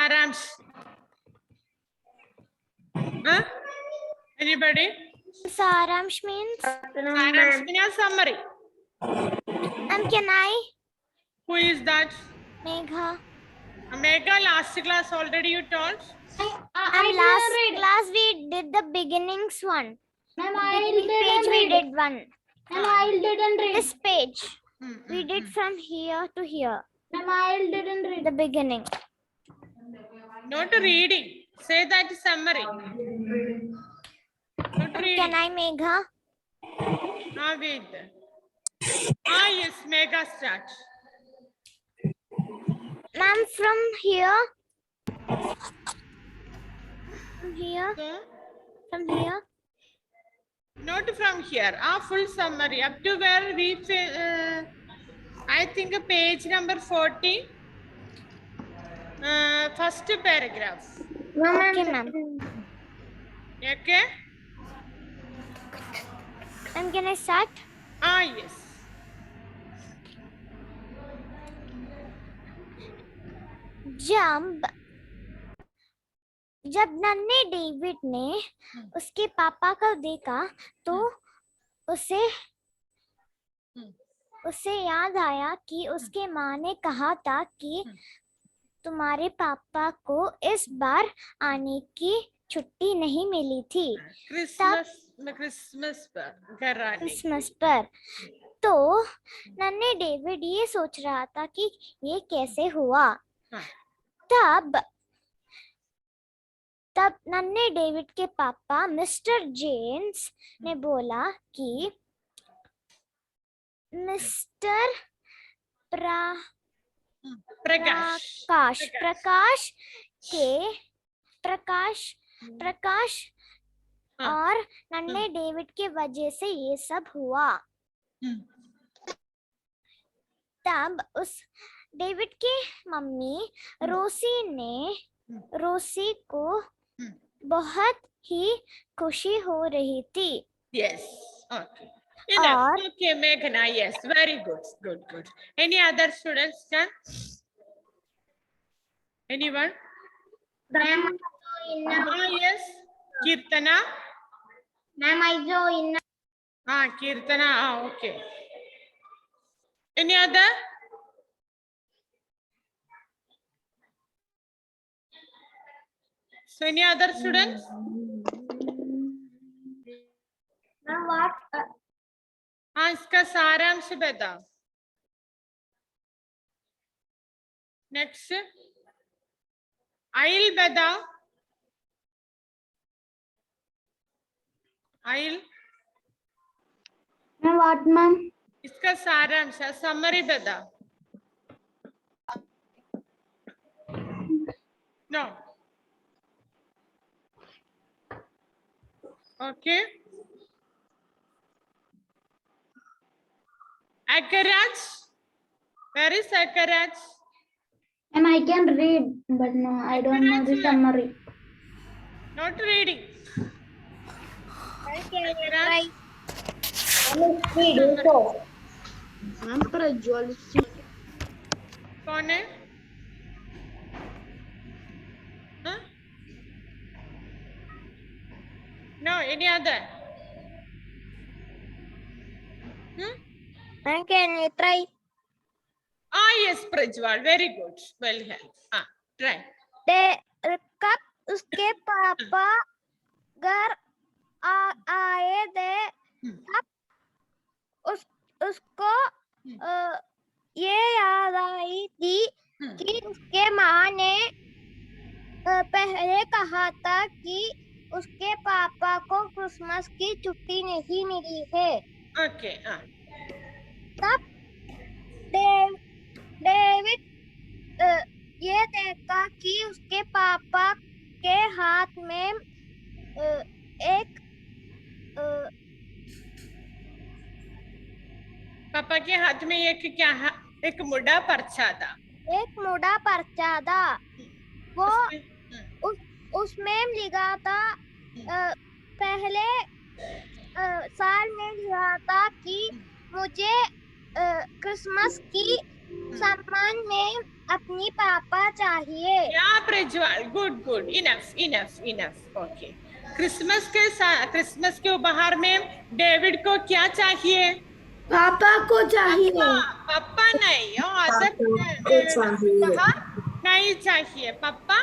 Saransh? Huh? Anybody? Saransh means? Saransh means summary. Can I? Who is that? Megha. Megha, last class already you told? Last class we did the beginnings one. Beginning page we did one. I didn't read. This page we did from here to here. I didn't read. The beginning. Not reading. Say that summary. Not reading. Can I, Megha? Wait. Yes, Megha start. Ma'am, from here. From here. So, From here. not from here. Full summary. Up to where we, I think page number 40. First paragraph. Okay, ma'am. Okay? And can I start? Yes. जब नन्हे David ने उसके पापा को देखा तो उसे याद आया कि उसके माँ ने कहा था कि तुम्हारे पापा को इस बार आने की छुट्टी नहीं मिली थी क्रिसमस पर तो नन्हे डेविड ये सोच रहा था कि ये कैसे हुआ। तब नन्हे डेविड के पापा मिस्टर जेम्स ने बोला कि मिस्टर प्रकाश और नन्हे डेविड के वजह से ये सब हुआ। तब उस डेविड की मम्मी रोसी को बहुत ही खुशी हो रही थी। Yes. Okay. Enough. Okay, Meghna. Yes. Very good. Good. Any other students? Anyone? Yes. Kirtana. Ma'am, I join. Kirtana. Okay. Any other? So any other students? Ma'am, what? इसका सारांश बता। नेक्स्ट आइल बता। आइल What, ma'am? इसका सारांश summary बता। No okay. Akaraj, where is Akaraj? Ma'am, I can read, but no, I don't know the summary. Not reading. Akaraj. Ma'am, Prajwal. कौन है? No, any other? Can you try? Yes, Prajwal, very good. Well helped. Try. कब उसके पापा घर आए थे तब उसको ये याद आई थी कि उसके माँ ने पहले कहा था कि उसके पापा को क्रिसमस की छुट्टी नहीं मिली है। Okay. तब डेविड ये देखा कि उसके पापा के हाथ में एक पापा के हाथ में एक मुड़ा पर्चा था। एक मुड़ा पर्चा था। वो उसमें लिखा था पहले साल में लिखा था कि मुझे क्रिसमस की सम्मान में अपनी पापा चाहिए। Yeah, Prajwal, good. Enough. Okay. Christmas के उपहार में डेविड को क्या चाहिए? पापा को चाहिए। पापा नहीं, अदर उपहार नहीं चाहिए, पापा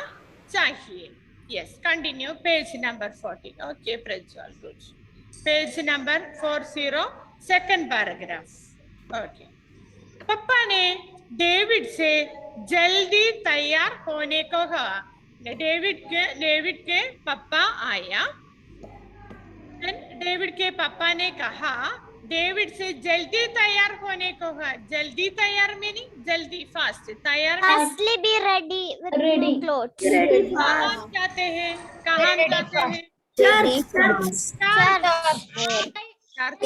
चाहिए. Yes, continue. Page number 14. Okay, Prajwal, good. Page number 40, second paragraph. Okay. पापा ने डेविड से जल्दी तैयार होने को कहा. डेविड के पापा आया. डेविड के पापा ने कहा डेविड से जल्दी तैयार होने को कहा. जल्दी तैयार मीनिंग जल्दी, फास्ट. तैयार Fastly be ready with Ready. new clothes. कहाँ जाते हैं? Church.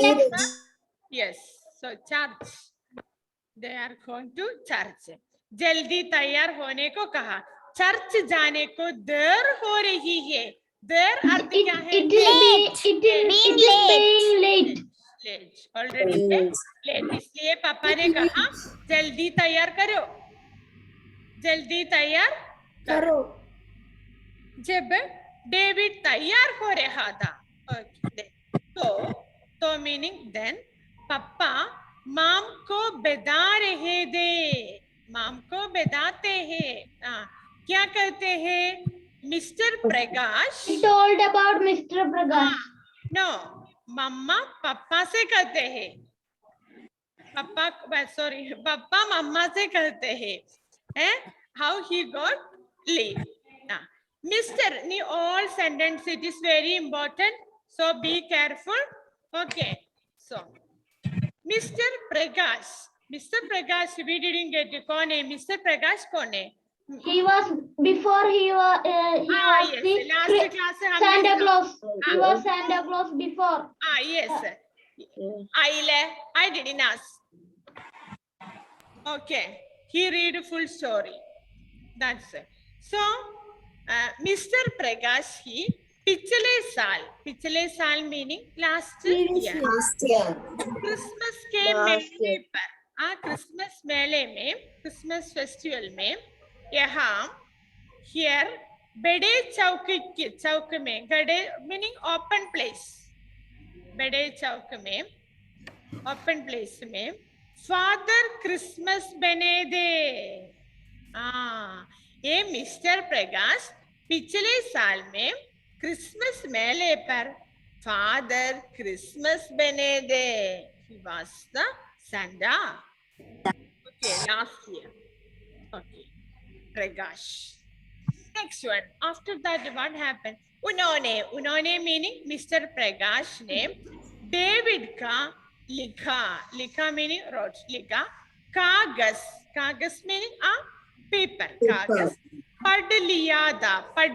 Yes, so church. They are going to church. जल्दी तैयार होने को कहा. चर्च जाने को देर हो रही है. देर अर्थ क्या है? It is being late. Already late. इसलिए पापा ने कहा जल्दी तैयार करो. जल्दी तैयार करो. जब डेविड तैयार हो रहा था, तो मीनिंग देन पापा माम को बता रहे थे. माम को बताते हैं. क्या करते हैं? Mister Prakash Told about Mr. Prakash. No, मम्मा पापा से कहते हैं. पापा मम्मा से कहते हैं. How he got leave. Mr. in all sentence it is very important, so be careful. Okay, so Mr. Prakash we didn't get it. कौन है Mr. Prakash? कौन है? He was before he was yes, the last class से हमने Santa Claus. He was Santa Claus before. Yes. I didn't ask. Okay, he read full story. That's it. So Mr. Prakash ही पिछले साल meaning last year Christmas के मेले पर, Christmas मेले में, Christmas festival में यहाँ हियर बड़े चौक में, बड़े मीनिंग ओपन प्लेस, बड़े चौक में ओपन प्लेस में फादर क्रिसमस बने दे. ये मिस्टर प्रकाश पिछले साल में क्रिसमस मेले पर फादर क्रिसमस बने दे. He was the Santa. Okay, last year. Okay, Prakash. Next one. After that, what happened? उन्होंने meaning Mr. Prakash ने डेविड का लिखा meaning wrote, लिखा कागज meaning पेपर, कागज पढ़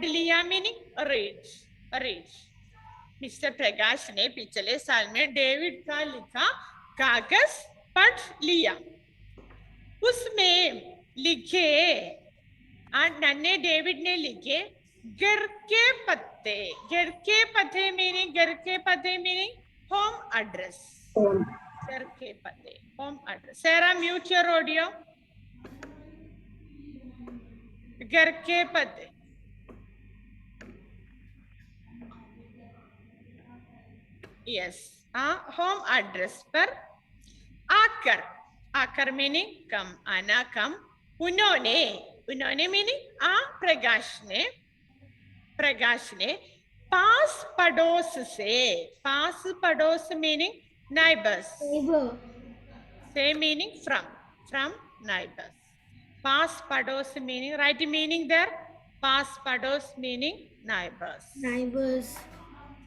लिया meaning read. मिस्टर प्रकाश ने पिछले साल में डेविड का लिखा कागज पढ़ लिया. उसमें लिखे नन्हे डेविड ने लिखे घर के पते meaning home address. घर के पते home address. Sarah, mute your audio. घर के पते. Yes, home address पर आकर meaning कम, आना कम. उन्होंने meaning प्रकाश ने पास पड़ोस meaning neighbors. Say meaning from neighbors. पास पड़ोस meaning, right meaning there. पास पड़ोस meaning neighbors.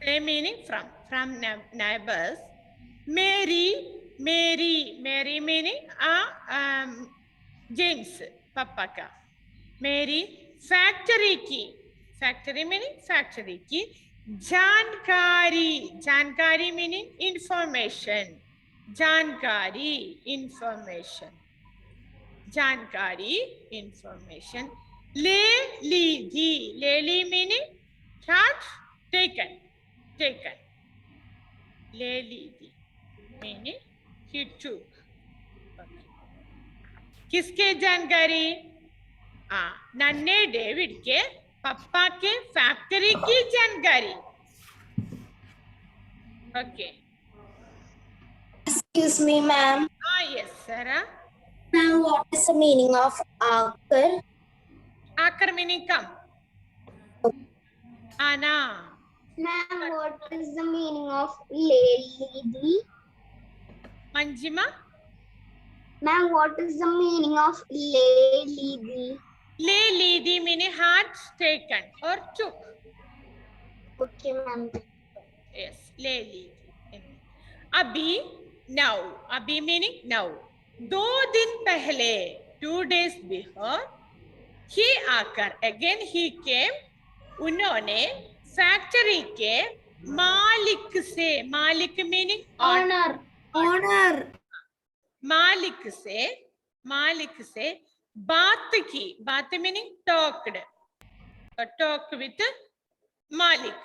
Say meaning from neighbors. Mary meaning James पापा का. Mary factory meaning factory की जानकारी meaning information. ले ली meaning taken. ले ली थी meaning he took. किसके जानकारी? नन्हे डेविड के पापा के फैक्ट्री की जानकारी. Okay. Excuse me, ma'am. Yes, Sarah. Ma'am, what is the meaning of Akar? Akar meaning come. Ana. Ma'am, what is the meaning of lady? Manjima. Ma'am, what is the meaning of lady? Le lidi meaning heart taken or took. Okay, ma'am. Yes, le lidi. Abhi, now. Abhi meaning now. 2 दिन पहले, 2 days before, he आकर, again he came, उन्होंने factory के मालिक से, मालिक meaning Honor. मालिक से बात की, बात meaning talked, talk with मालिक.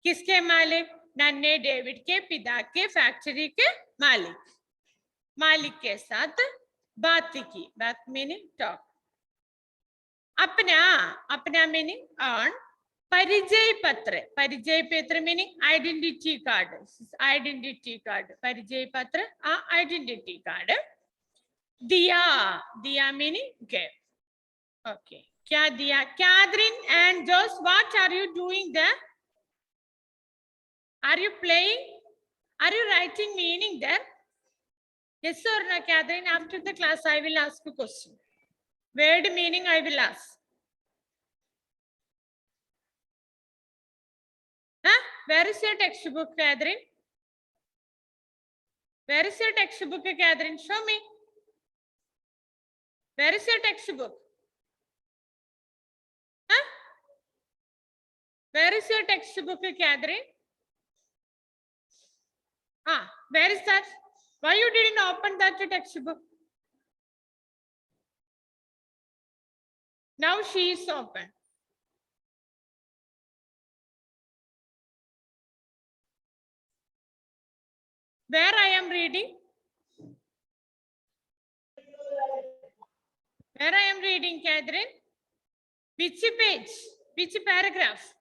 किसके मालिक? नन्हे डेविड के पिता के फैक्ट्री के मालिक के साथ बात की, बात मीनिंग टॉक. अपना मीनिंग ऑन. परिचय पत्र मीनिंग आइडेंटिटी कार्ड, परिचय पत्र आइडेंटिटी कार्ड. दिया मीनिंग गिव. ओके, क्या दिया? Catherine and Jose, what are you doing there? Are you playing? Are you writing meaning there? Yes or no, Catherine? After the class, I will ask a question. Word meaning I will ask. Huh? Where is your textbook, Catherine? Where is your textbook, Catherine? Show me. Where is your textbook? Huh? Where is your textbook, Catherine? Where is that? Why you didn't open that textbook? Now she is open. Where I am reading? Where I am reading, Catherine? Which page? Which paragraph?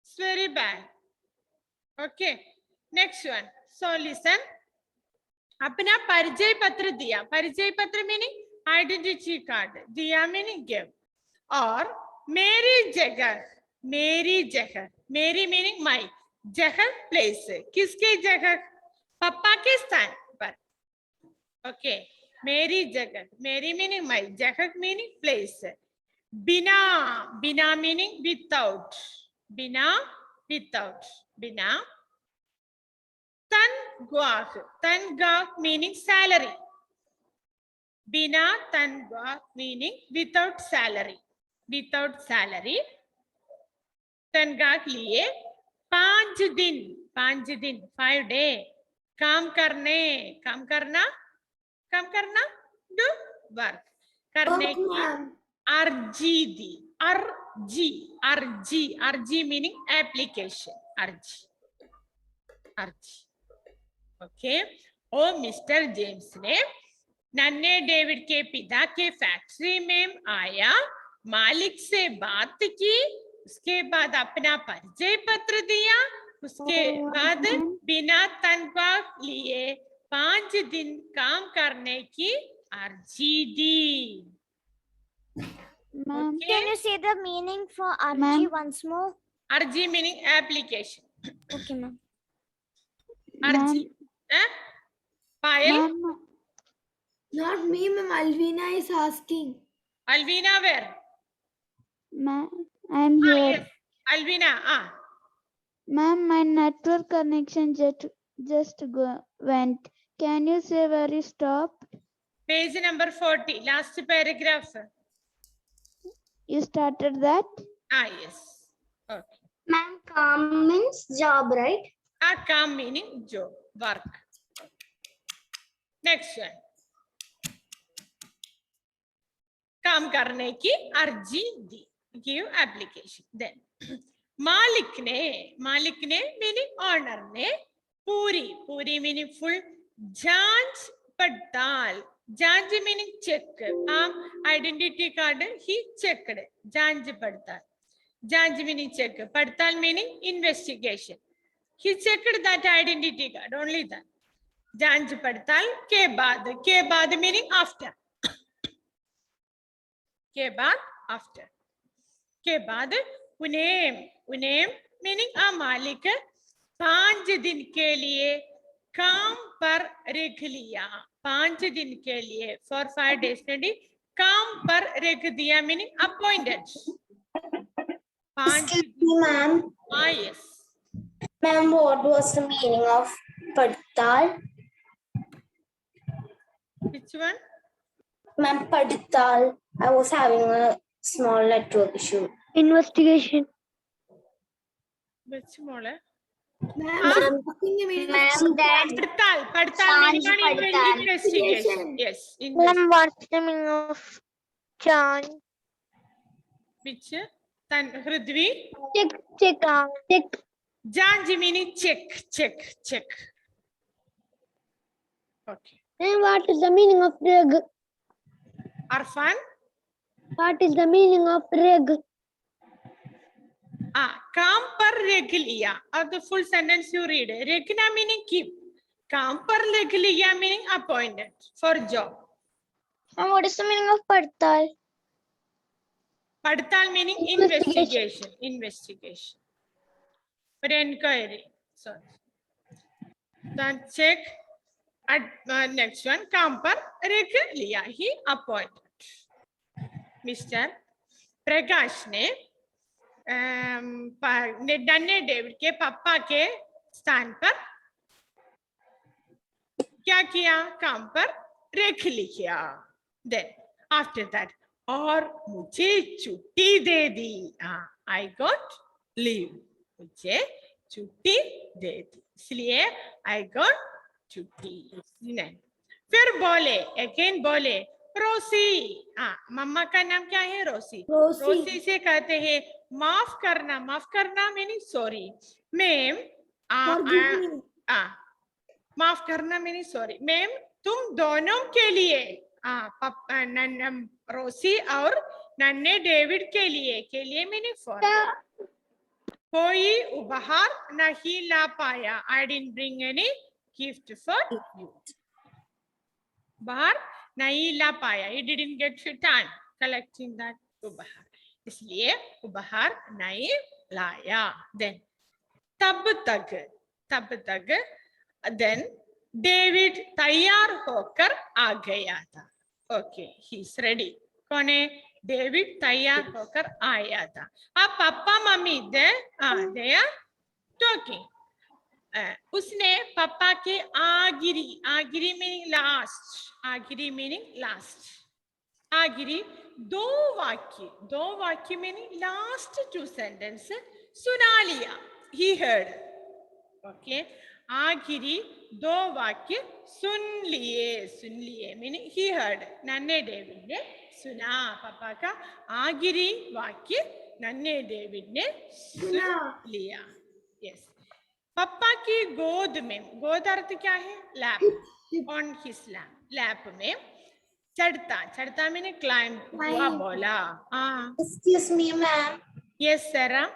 It's very bad. Okay. Next one. So listen. अपना परिचय पत्र दिया. परिचय पत्र meaning identity card. दिया meaning give. और मेरी जगह, मेरी meaning my. जगह place. किसके जगह? पापा के स्थान पर. Okay. मेरी जगह, मेरी meaning my. जगह meaning place. बिना meaning without. Without. Tanguah meaning salary. Bina tanguah meaning without salary. Tanguah के लिए 5 दिन 5 days काम करना do work करने की अर्जी दी. अर्जी meaning application. अर्जी. ओके. और मिस्टर जेम्स ने नन्हे डेविड के पिता के फैक्ट्री में आया, मालिक से बात की, उसके बाद अपना परिचय पत्र दिया, उसके बाद बिना तनख्वाह लिए 5 दिन काम करने की अर्जी दी. Ma'am, can you say the meaning for arji once more? Arji meaning application. Okay, ma'am. Arji. Payal? Not me, ma'am. Alvina is asking. Alvina, where? Ma'am, I am here. Yes. Alvina, Ma'am, my network connection just went. Can you say where you stopped? Page number 40, last paragraph. You started that? Yes. Okay. Ma'am, काम means job, right? काम meaning job, work. Next one. काम करने की अर्जी दी. Give application. Then मालिक ने meaning owner ने पूरी meaning full Janch padtal. Janch meaning check. Identity card he checked. Janch padtal. Janch meaning check. Padtal meaning investigation. He checked that identity card. Only that. Janch padtal ke baad. Ke baad meaning after. के बाद after के बाद उन्हें meaning मालिक 5 दिन के लिए काम पर रख लिया 5 दिन के लिए for 5 days study काम पर रख दिया meaning appointed 5 ma'am. yes Ma'am, what was the meaning of padtal? which one Ma'am, padtal. I was having a small network issue. Investigation. which mole Ma'am, padtal meaning investigation yes What's the meaning of Chan? which tan Hrudvi Check. Janji meaning check. Okay. And what is the meaning of reg? Arfan? What is the meaning of reg? काम पर रख लिया. Of the full sentence you read. Rekhna meaning keep. काम पर रख लिया meaning appointed for job. And what is the meaning of padtal? Padtal meaning investigation. But inquiry. Sorry. Then check. At next one. काम पर रख लिया. He appointed. Mr. Prakash ने डन्ने David के पापा के स्थान पर क्या किया काम पर रख लिया then after that और मुझे छुट्टी दे दी I got leave मुझे छुट्टी दे दी इसलिए I got छुट्टी फिर बोले again बोले रोसी मम्मा का नाम क्या है रोसी रोसी से कहते हैं माफ करना मीनिंग सॉरी मैम माफ करना मीनिंग सॉरी मैम तुम दोनों के लिए रोसी और नन्हे डेविड के लिए मीनिंग फॉर कोई उपहार नहीं ला पाया I didn't bring any gift for you उपहार नहीं ला पाया he didn't get time collecting that उपहार इसलिए उपहार नहीं लाया then तब तक then डेविड तैयार होकर आ गया था okay he's ready कौन है डेविड तैयार होकर आया था अब papa mummy they are talking उसने पापा के आगिरी मीनिंग लास्ट आगिरी दो वाक्य मीनिंग लास्ट 2 सेंटेंस सुना लिया he heard okay आगिरी 2 वाक्य सुन लिए मीनिंग he heard नन्हे डेविड ने सुना पापा का आगिरी वाक्य नन्हे डेविड ने सुन लिया yes पापा की गोद अर्थ क्या है लैप ऑन हिज लैप में चढ़ता मैंने क्लाइम हुआ बोला Excuse me, ma'am. यस सरा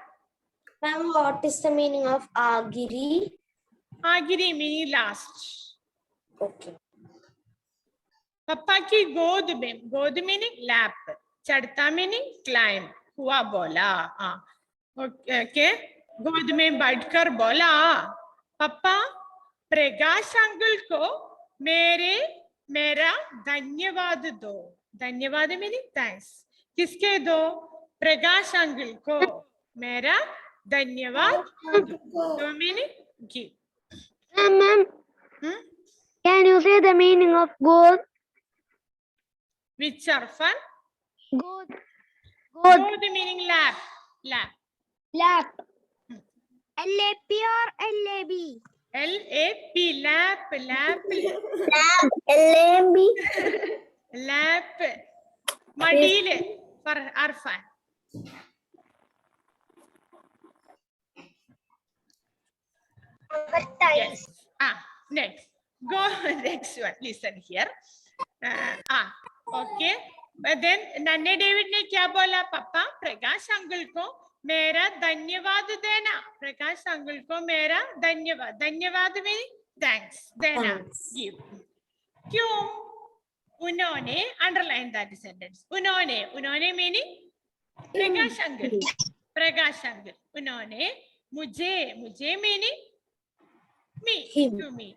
Ma'am, what is the meaning of agiri? आगिरी मीनिंग लास्ट Okay. पापा की गोद मीनिंग लैप चढ़ता मीनिंग क्लाइम हुआ बोला ओके गोद में बैठकर बोला पापा प्रकाश अंकल को मेरा धन्यवाद दो धन्यवाद मीनिंग थैंक्स किसके दो प्रकाश अंकल को मेरा धन्यवाद दो meaning give Ma'am, can you say the meaning of gold? which are fun Gold meaning lap lap. L-A-P or L-A-B? L-A-P lap L-A-M-B. lap madile for Arfan yes next Go next one. Listen here. Okay. But then नन्हे David ने क्या बोला? पापा प्रकाश uncle को मेरा धन्यवाद देना. प्रकाश uncle को मेरा धन्यवाद. धन्यवाद means thanks. देना. Thanks. Give. क्यों? उन्होंने underline that sentence. उन्होंने meaning प्रकाश अंकल. प्रकाश अंकल. उन्होंने मुझे meaning me. Him. To me.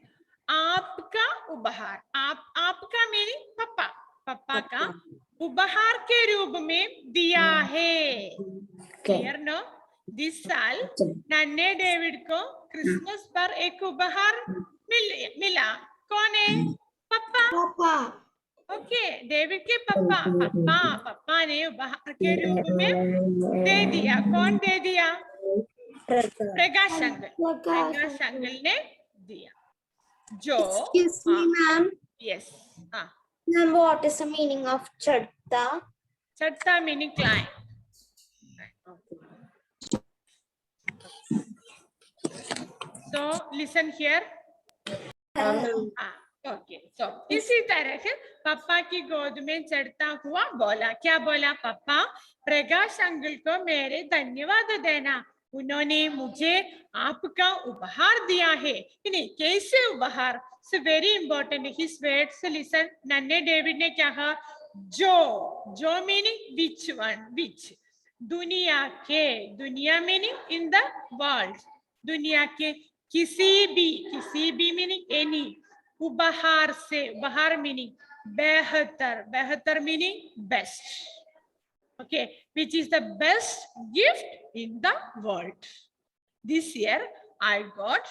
आपका उपहार. आपका meaning पापा. पापा का उपहार के रूप में दिया है. Clear no? This साल नन्हे डेविड को क्रिसमस पर एक उपहार मिला. कौन है? पापा. ओके, डेविड के पापा ने उपहार के रूप में दे दिया. कौन दे दिया? प्रकाश अंकल ने दिया. जो Excuse me, ma'am. Yes. Ma'am, what is the meaning of chatta? Chatta meaning climb. So listen here. Okay. So इसी तरह से पापा की गोद में चढ़ता हुआ बोला. क्या बोला? पापा प्रकाश अंकल को मेरे धन्यवाद देना. उन्होंने मुझे आपका उपहार दिया है. कैसे उपहार? So very important his words. Listen. नन्हे डेविड ने क्या कहा? जो meaning which one? Which? दुनिया meaning in the world. दुनिया के किसी भी meaning any. उपहार से, उपहार meaning बेहतर meaning best. Okay, which is the best gift in the world. This year I got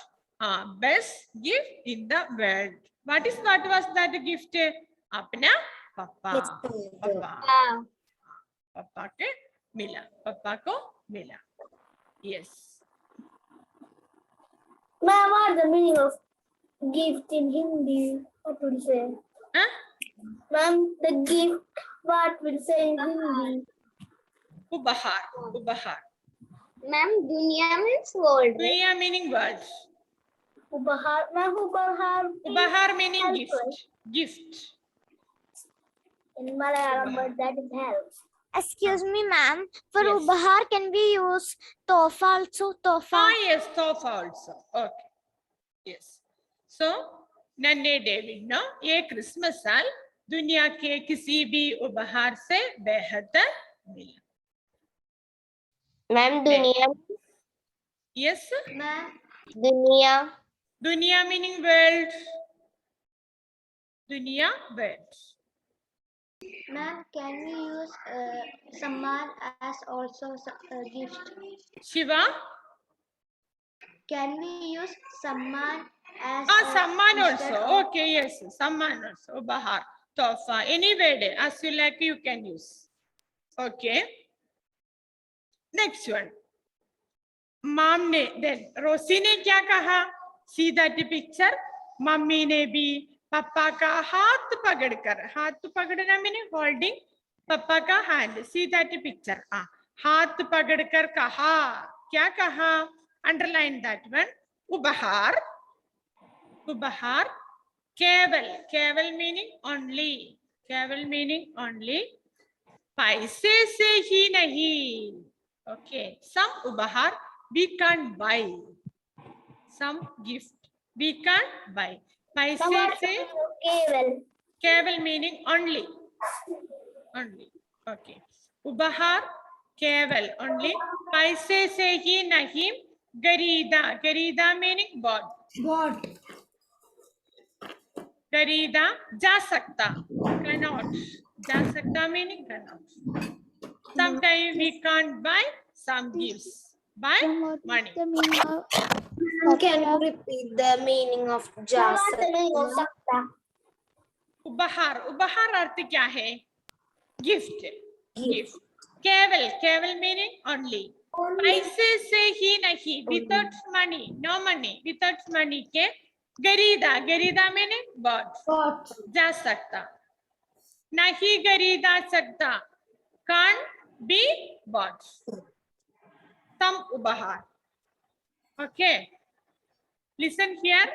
best gift in the world. What was that gift? अपना पापा के मिला. पापा को मिला. Yes. Ma'am, what the meaning of gift in Hindi? What would you say? Huh? Ma'am, the gift, what will say in Hindi? उपहार. Ma'am, dunya means world. दुनिया meaning world. Ubahar, ma'am, ubahar. उपहार meaning gift. In Malayalam, but that is help. Excuse me, ma'am. For Yes. ubahar, can we use tofa also? Tofa. Yes, tofa also. Okay. Yes. So, नन्हे David no ये Christmas साल दुनिया के किसी भी उपहार से बेहतर मिला. Ma'am, dunya. Yes. Ma'am, dunya. दुनिया meaning world. दुनिया world. Ma'am, can we use samman as also a gift? Shiva. Can we use samman as Samman instead also. of- Okay, yes. Samman also. Ubahar, tofa. Any word as you like, you can use. Okay. Next one. Mom ने then Rossi ने क्या कहा? See that picture. Mummy ने भी पापा का हाथ पकड़ना मैंने holding पापा का hand. See that picture. हाथ पकड़कर कहा. क्या कहा? Underline that one. उपहार. केवल meaning only. पैसे से ही नहीं. Okay. Some उपहार we can't buy. Some gift we can't buy. पैसे से केवल meaning only. Okay. उपहार केवल only. पैसे से ही नहीं. गरीदा meaning bought. खरीदा जा सकता. Cannot. जा सकता meaning cannot. Sometimes we can't buy some gifts by Then what is money. the meaning of Can you repeat the meaning of jasa? उपहार अर्थ क्या है? गिफ्ट. केवल meaning only. पैसे से ही नहीं. Without money, no money. Without money के गरीदा meaning bought. जा सकता. नहीं गरीदा सकता. Can't be bought. Some उपहार. Okay. Listen here.